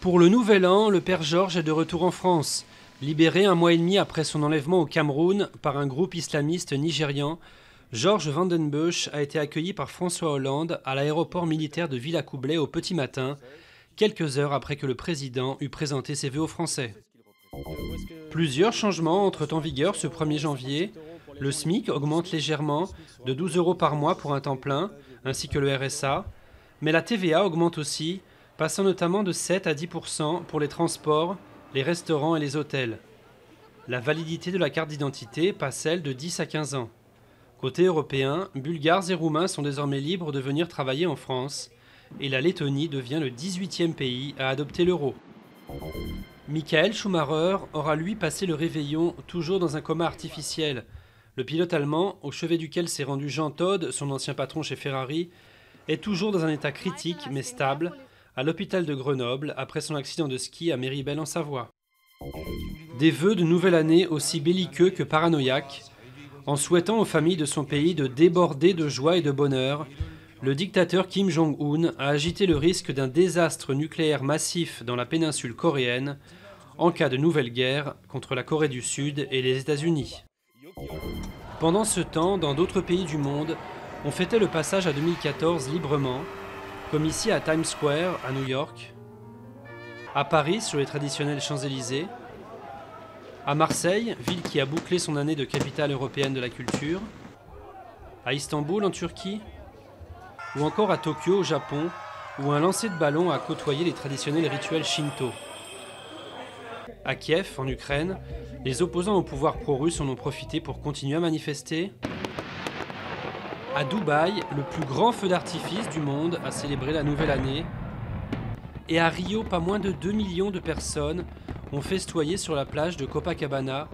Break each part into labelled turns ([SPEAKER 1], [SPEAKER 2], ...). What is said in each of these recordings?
[SPEAKER 1] Pour le nouvel an, le père Georges est de retour en France. Libéré un mois et demi après son enlèvement au Cameroun par un groupe islamiste nigérian, Georges Vandenbussche a été accueilli par François Hollande à l'aéroport militaire de Villacoublay au petit matin, quelques heures après que le président eut présenté ses vœux aux Français. Plusieurs changements entrent en vigueur ce 1er janvier. Le SMIC augmente légèrement de 12 € par mois pour un temps plein, ainsi que le RSA. Mais la TVA augmente aussi, passant notamment de 7 à 10% pour les transports, les restaurants et les hôtels. La validité de la carte d'identité passe, elle, de 10 à 15 ans. Côté européen, Bulgares et Roumains sont désormais libres de venir travailler en France, et la Lettonie devient le 18e pays à adopter l'euro. Michael Schumacher aura lui passé le réveillon toujours dans un coma artificiel. Le pilote allemand, au chevet duquel s'est rendu Jean Todt, son ancien patron chez Ferrari, est toujours dans un état critique mais stable, à l'hôpital de Grenoble après son accident de ski à Méribel en Savoie. Des vœux de nouvelle année aussi belliqueux que paranoïaques, en souhaitant aux familles de son pays de déborder de joie et de bonheur, le dictateur Kim Jong-un a agité le risque d'un désastre nucléaire massif dans la péninsule coréenne en cas de nouvelle guerre contre la Corée du Sud et les États-Unis. Pendant ce temps, dans d'autres pays du monde, on fêtait le passage à 2014 librement, comme ici à Times Square, à New York, à Paris sur les traditionnels Champs-Élysées, à Marseille, ville qui a bouclé son année de capitale européenne de la culture, à Istanbul en Turquie, ou encore à Tokyo au Japon, où un lancer de ballon a côtoyé les traditionnels rituels shinto. À Kiev, en Ukraine, les opposants au pouvoir pro-russe en ont profité pour continuer à manifester. À Dubaï, le plus grand feu d'artifice du monde a célébré la nouvelle année. Et à Rio, pas moins de 2 millions de personnes ont festoyé sur la plage de Copacabana,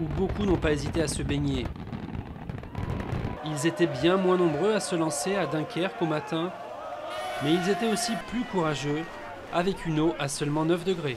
[SPEAKER 1] où beaucoup n'ont pas hésité à se baigner. Ils étaient bien moins nombreux à se lancer à Dunkerque au matin, mais ils étaient aussi plus courageux, avec une eau à seulement 9 degrés.